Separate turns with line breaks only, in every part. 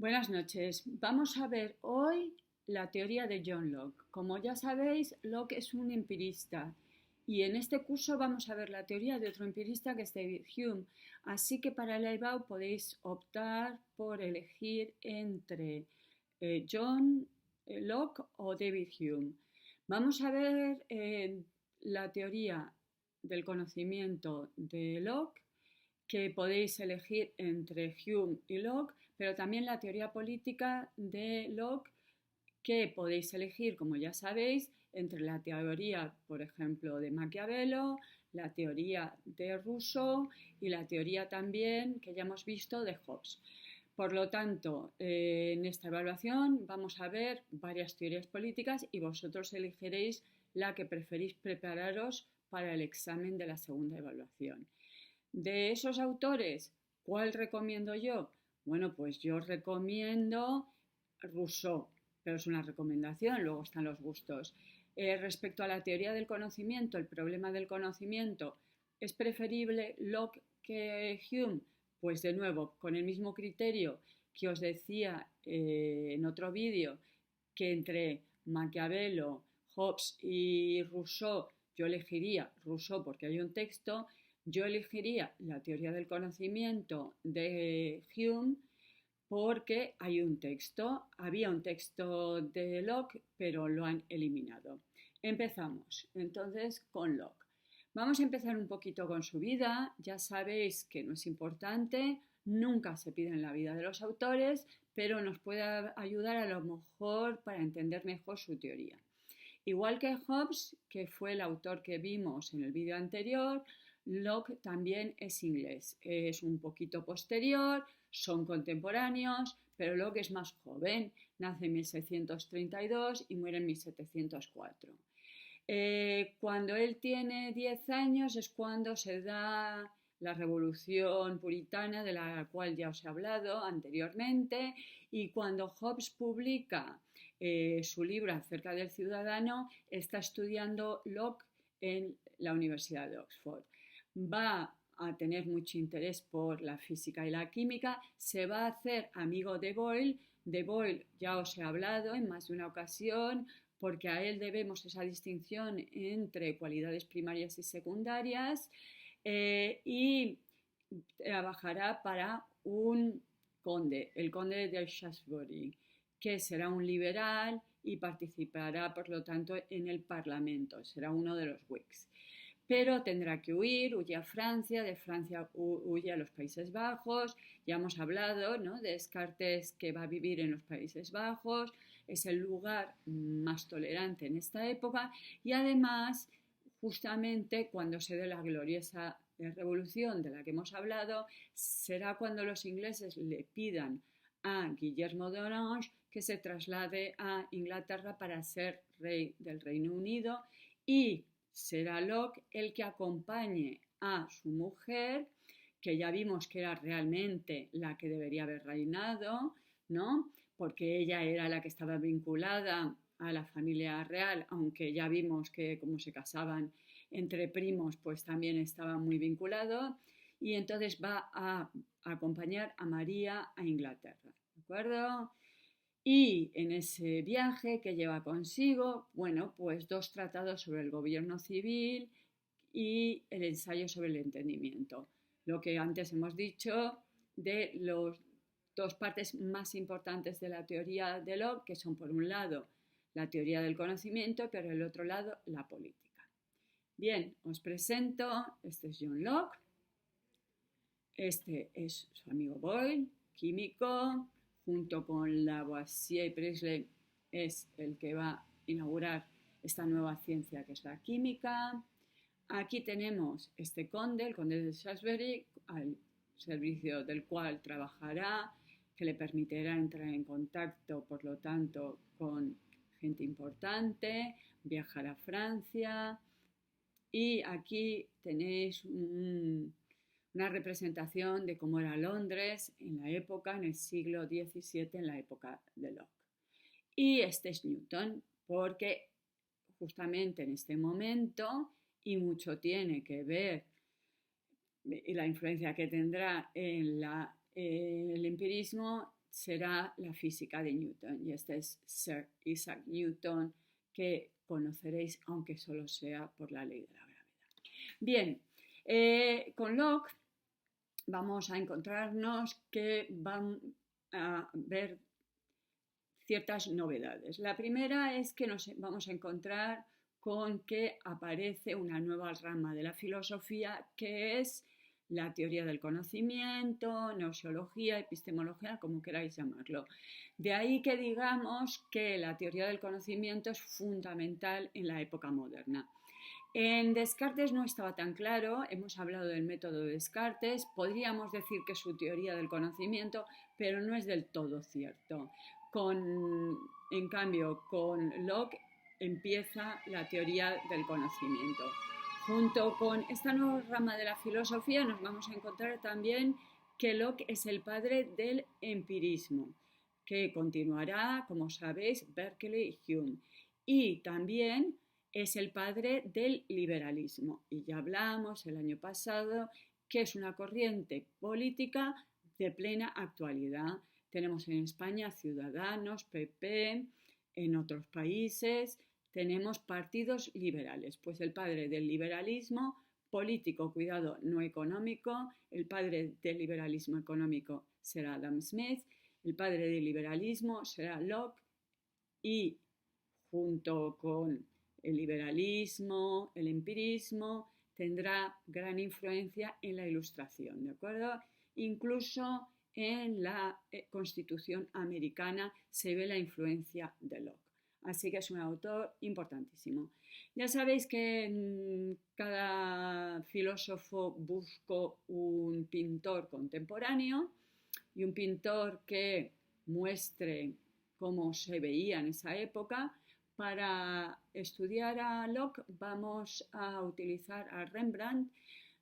Buenas noches. Vamos a ver hoy la teoría de John Locke. Como ya sabéis, Locke es un empirista y en este curso vamos a ver la teoría de otro empirista que es David Hume. Así que para el IBAU podéis optar por elegir entre John Locke o David Hume. Vamos a ver la teoría del conocimiento de Locke, que podéis elegir entre Hume y Locke, pero también la teoría política de Locke, que podéis elegir, como ya sabéis, entre la teoría, por ejemplo, de Maquiavelo, la teoría de Rousseau y la teoría también que ya hemos visto de Hobbes. Por lo tanto, en esta evaluación vamos a ver varias teorías políticas y vosotros elegiréis la que preferís prepararos para el examen de la segunda evaluación. De esos autores, ¿cuál recomiendo yo? Bueno, pues yo recomiendo Rousseau, pero es una recomendación, luego están los gustos. Respecto a la teoría del conocimiento, el problema del conocimiento, ¿es preferible Locke que Hume? Pues de nuevo, con el mismo criterio que os decía en otro vídeo, que entre Maquiavelo, Hobbes y Rousseau, yo elegiría Rousseau porque hay un texto. Yo elegiría la teoría del conocimiento de Hume porque hay un texto, había un texto de Locke, pero lo han eliminado. Empezamos entonces con Locke. Vamos a empezar un poquito con su vida. Ya sabéis que no es importante, nunca se pide en la vida de los autores, pero nos puede ayudar a lo mejor para entender mejor su teoría. Igual que Hobbes, que fue el autor que vimos en el vídeo anterior, Locke también es inglés. Es un poquito posterior, son contemporáneos, pero Locke es más joven. Nace en 1632 y muere en 1704. Cuando él tiene 10 años es cuando se da la revolución puritana de la cual ya os he hablado anteriormente, y cuando Hobbes publica su libro acerca del ciudadano, está estudiando Locke en la Universidad de Oxford. Va a tener mucho interés por la física y la química, se va a hacer amigo de Boyle. De Boyle ya os he hablado en más de una ocasión, porque a él debemos esa distinción entre cualidades primarias y secundarias, y trabajará para un conde, el conde de Shaftesbury, que será un liberal y participará, por lo tanto, en el Parlamento, será uno de los Whigs. Pero tendrá que huye a Francia, de Francia huye a los Países Bajos. Ya hemos hablado, ¿no?, de Descartes, que va a vivir en los Países Bajos, es el lugar más tolerante en esta época, y además, justamente cuando se dé la gloriosa revolución de la que hemos hablado, será cuando los ingleses le pidan a Guillermo de Orange que se traslade a Inglaterra para ser rey del Reino Unido, y será Locke el que acompañe a su mujer, que ya vimos que era realmente la que debería haber reinado, ¿no?, porque ella era la que estaba vinculada a la familia real, aunque ya vimos que como se casaban entre primos, pues también estaba muy vinculado, y entonces va a acompañar a María a Inglaterra, ¿de acuerdo? Y en ese viaje que lleva consigo, bueno, pues dos tratados sobre el gobierno civil y el ensayo sobre el entendimiento. Lo que antes hemos dicho de los dos partes más importantes de la teoría de Locke, que son por un lado la teoría del conocimiento, pero por el otro lado la política. Bien, os presento, este es John Locke, este es su amigo Boyle, químico, junto con Lavoisier y Priestley es el que va a inaugurar esta nueva ciencia que es la química. Aquí tenemos este conde, el conde de Shaftesbury, al servicio del cual trabajará, que le permitirá entrar en contacto, por lo tanto, con gente importante, viajar a Francia. Y aquí tenéis una representación de cómo era Londres en la época, en el siglo XVII, en la época de Locke. Y este es Newton, porque justamente en este momento, y mucho tiene que ver y la influencia que tendrá en el empirismo, será la física de Newton. Y este es Sir Isaac Newton, que conoceréis, aunque solo sea por la ley de la gravedad. Bien, con Locke vamos a encontrarnos que van a ver ciertas novedades. La primera es que nos vamos a encontrar con que aparece una nueva rama de la filosofía, que es la teoría del conocimiento, gnoseología, epistemología, como queráis llamarlo. De ahí que digamos que la teoría del conocimiento es fundamental en la época moderna. En Descartes no estaba tan claro, hemos hablado del método de Descartes, podríamos decir que es su teoría del conocimiento, pero no es del todo cierto. En cambio, con Locke empieza la teoría del conocimiento. Junto con esta nueva rama de la filosofía nos vamos a encontrar también que Locke es el padre del empirismo, que continuará, como sabéis, Berkeley y Hume. Y también es el padre del liberalismo. Y ya hablamos el año pasado que es una corriente política de plena actualidad. Tenemos en España Ciudadanos, PP, en otros países tenemos partidos liberales. Pues el padre del liberalismo político, cuidado, no económico, el padre del liberalismo económico será Adam Smith, el padre del liberalismo será Locke y junto con el liberalismo, el empirismo, tendrá gran influencia en la Ilustración, ¿de acuerdo? Incluso en la Constitución americana se ve la influencia de Locke. Así que es un autor importantísimo. Ya sabéis que cada filósofo buscó un pintor contemporáneo y un pintor que muestre cómo se veía en esa época. Para estudiar a Locke vamos a utilizar a Rembrandt.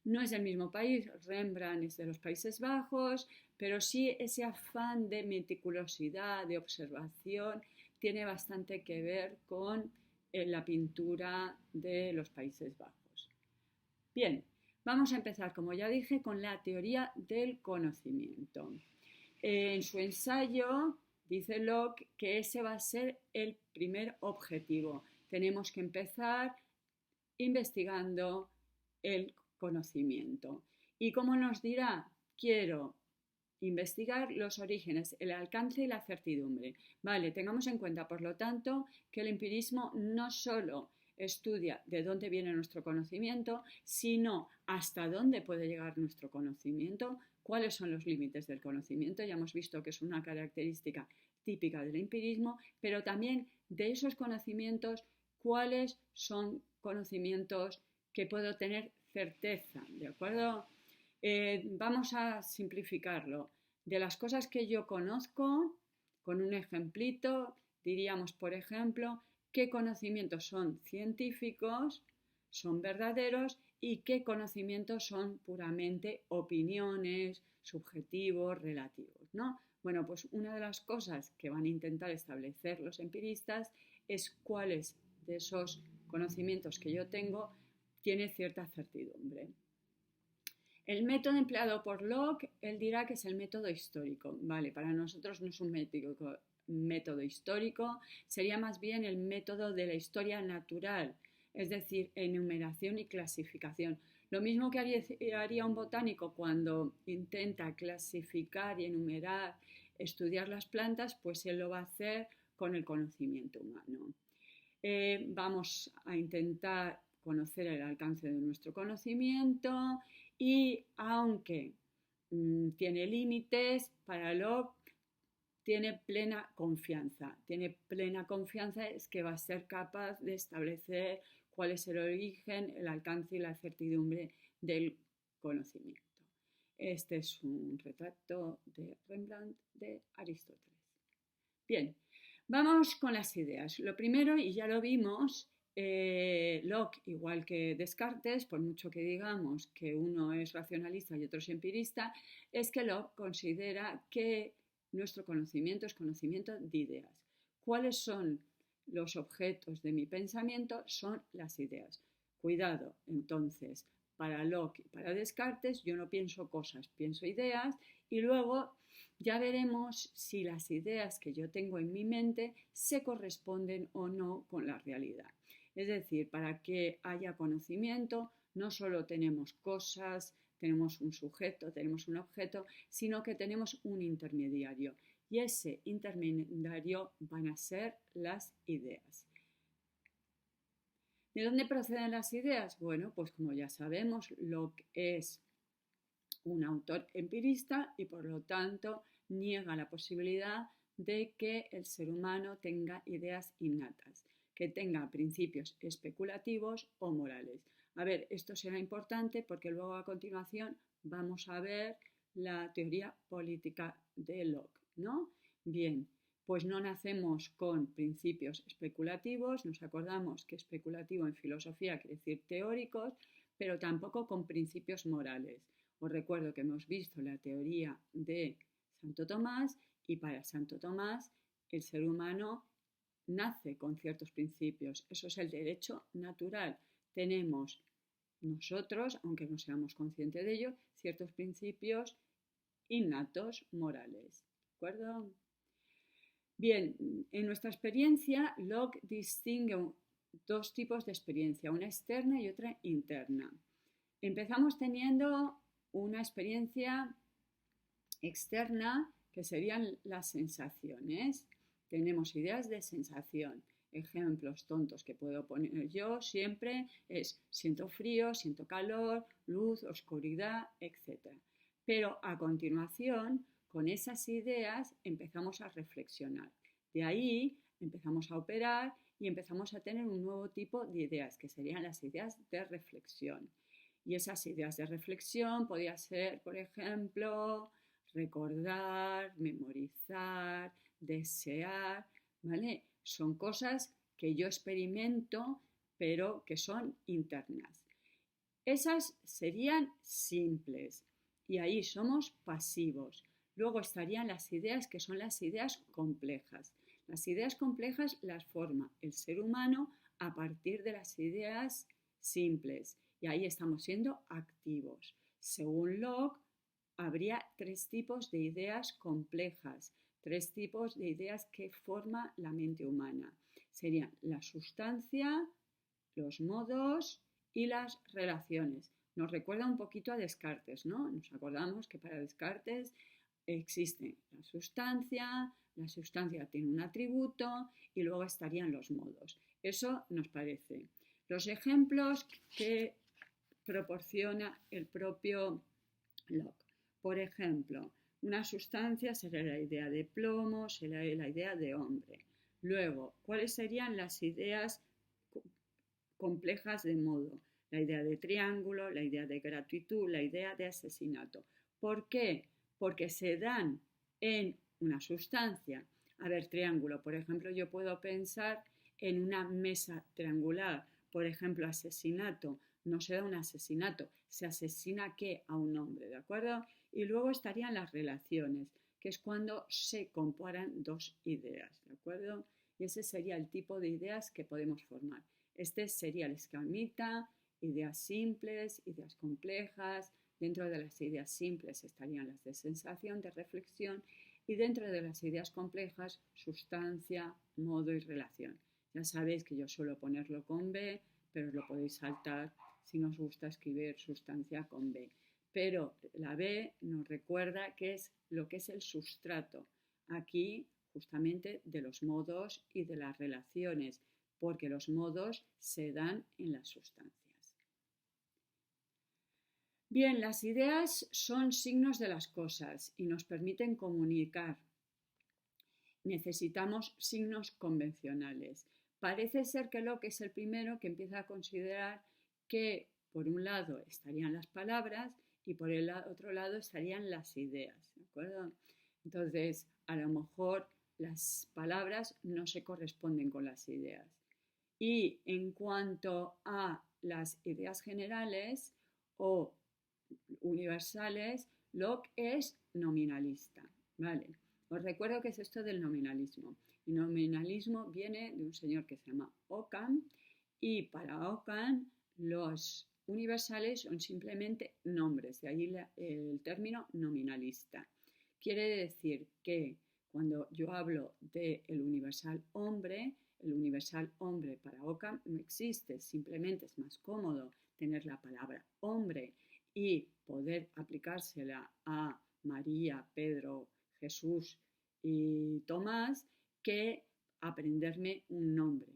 No es del mismo país, Rembrandt es de los Países Bajos, pero sí ese afán de meticulosidad, de observación, tiene bastante que ver con la pintura de los Países Bajos. Bien, vamos a empezar, como ya dije, con la teoría del conocimiento. En su ensayo dice Locke que ese va a ser el primer objetivo. Tenemos que empezar investigando el conocimiento. ¿Y cómo nos dirá? Quiero investigar los orígenes, el alcance y la certidumbre. Vale, tengamos en cuenta, por lo tanto, que el empirismo no solo estudia de dónde viene nuestro conocimiento, sino hasta dónde puede llegar nuestro conocimiento, cuáles son los límites del conocimiento. Ya hemos visto que es una característica típica del empirismo, pero también de esos conocimientos, cuáles son conocimientos que puedo tener certeza, ¿de acuerdo? Vamos a simplificarlo. De las cosas que yo conozco, con un ejemplito, diríamos, por ejemplo, qué conocimientos son científicos, son verdaderos y qué conocimientos son puramente opiniones, subjetivos, relativos, ¿no? Bueno, pues una de las cosas que van a intentar establecer los empiristas es cuáles de esos conocimientos que yo tengo tiene cierta certidumbre. El método empleado por Locke, él dirá que es el método histórico. Vale, para nosotros no es un método histórico, sería más bien el método de la historia natural, es decir, enumeración y clasificación. Lo mismo que haría un botánico cuando intenta clasificar y enumerar, estudiar las plantas, pues él lo va a hacer con el conocimiento humano. Vamos a intentar conocer el alcance de nuestro conocimiento y aunque tiene límites, para Locke tiene plena confianza. Tiene plena confianza es que va a ser capaz de establecer cuál es el origen, el alcance y la certidumbre del conocimiento. Este es un retrato de Rembrandt de Aristóteles. Bien, vamos con las ideas. Lo primero, y ya lo vimos, Locke, igual que Descartes, por mucho que digamos que uno es racionalista y otro es empirista, es que Locke considera que nuestro conocimiento es conocimiento de ideas. ¿Cuáles son los objetos de mi pensamiento? Son las ideas. Cuidado, entonces, para Locke y para Descartes yo no pienso cosas, pienso ideas y luego Ya veremos si las ideas que yo tengo en mi mente se corresponden o no con la realidad. Es decir, para que haya conocimiento, no solo tenemos cosas, tenemos un sujeto, tenemos un objeto, sino que tenemos un intermediario. Y ese intermediario van a ser las ideas. ¿De dónde proceden las ideas? Bueno, pues como ya sabemos, Locke es un autor empirista y por lo tanto niega la posibilidad de que el ser humano tenga ideas innatas, que tenga principios especulativos o morales. A ver, esto será importante porque luego a continuación vamos a ver la teoría política de Locke, ¿no? Bien, pues no nacemos con principios especulativos, nos acordamos que especulativo en filosofía quiere decir teóricos, pero tampoco con principios morales. Os recuerdo que hemos visto la teoría de Santo Tomás y para Santo Tomás el ser humano nace con ciertos principios. Eso es el derecho natural. Tenemos nosotros, aunque no seamos conscientes de ello, ciertos principios innatos morales. ¿De acuerdo? Bien, en nuestra experiencia, Locke distingue dos tipos de experiencia, una externa y otra interna. Empezamos teniendo una experiencia externa que serían las sensaciones. Tenemos ideas de sensación. Ejemplos tontos que puedo poner yo siempre es siento frío, siento calor, luz, oscuridad, etc. Pero a continuación, con esas ideas empezamos a reflexionar. De ahí empezamos a operar y empezamos a tener un nuevo tipo de ideas, que serían las ideas de reflexión. Y esas ideas de reflexión podían ser, por ejemplo, recordar, memorizar, desear, ¿vale? Son cosas que yo experimento, pero que son internas. Esas serían simples y ahí somos pasivos. Luego estarían las ideas que son las ideas complejas. Las ideas complejas las forma el ser humano a partir de las ideas simples y ahí estamos siendo activos. Según Locke, habría tres tipos de ideas complejas, tres tipos de ideas que forma la mente humana. Serían la sustancia, los modos y las relaciones. Nos recuerda un poquito a Descartes, ¿no? Nos acordamos que para Descartes existe la sustancia tiene un atributo y luego estarían los modos. Eso nos parece. Los ejemplos que proporciona el propio Locke. Por ejemplo, una sustancia será la idea de plomo, será la idea de hombre. Luego, ¿cuáles serían las ideas complejas de modo? La idea de triángulo, la idea de gratitud, la idea de asesinato. ¿Por qué? Porque se dan en una sustancia. A ver, triángulo, por ejemplo, yo puedo pensar en una mesa triangular. Por ejemplo, asesinato. No se da un asesinato, se asesina ¿qué? A un hombre, ¿de acuerdo? Y luego estarían las relaciones, que es cuando se comparan dos ideas, ¿de acuerdo? Y ese sería el tipo de ideas que podemos formar. Este sería el esquemita, ideas simples, ideas complejas. Dentro de las ideas simples estarían las de sensación, de reflexión, y dentro de las ideas complejas, sustancia, modo y relación. Ya sabéis que yo suelo ponerlo con B, pero lo podéis saltar si nos gusta escribir sustancia con B. Pero la B nos recuerda que es lo que es el sustrato. Aquí, justamente, de los modos y de las relaciones, porque los modos se dan en las sustancias. Bien, las ideas son signos de las cosas y nos permiten comunicar. Necesitamos signos convencionales. Parece ser que Locke es el primero que empieza a considerar que por un lado estarían las palabras y por el otro lado estarían las ideas, ¿de acuerdo? Entonces, a lo mejor las palabras no se corresponden con las ideas. Y en cuanto a las ideas generales o universales, Locke es nominalista, ¿vale? Os recuerdo qué es esto del nominalismo. El nominalismo viene de un señor que se llama Ockham y para Ockham los universales son simplemente nombres, de ahí el término nominalista. Quiere decir que cuando yo hablo del el universal hombre para Occam no existe, simplemente es más cómodo tener la palabra hombre y poder aplicársela a María, Pedro, Jesús y Tomás que aprenderme un nombre.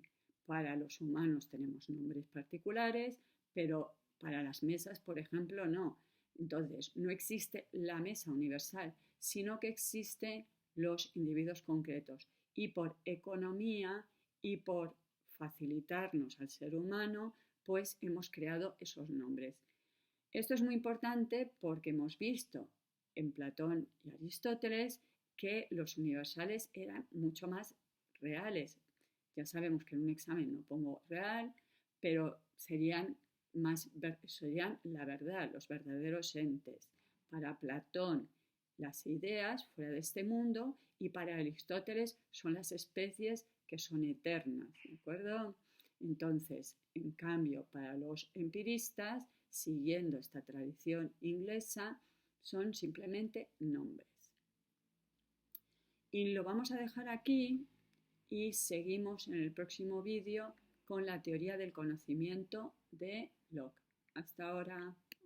Para los humanos tenemos nombres particulares, pero para las mesas, por ejemplo, no. Entonces, no existe la mesa universal, sino que existen los individuos concretos. Y por economía y por facilitarnos al ser humano, pues hemos creado esos nombres. Esto es muy importante porque hemos visto en Platón y Aristóteles que los universales eran mucho más reales. Ya sabemos que en un examen no pongo real, pero serían la verdad, los verdaderos entes. Para Platón, las ideas fuera de este mundo, y para Aristóteles son las especies que son eternas, ¿de acuerdo? Entonces, en cambio, para los empiristas, siguiendo esta tradición inglesa, son simplemente nombres. Y lo vamos a dejar aquí y seguimos en el próximo vídeo con la teoría del conocimiento de Locke. Hasta ahora.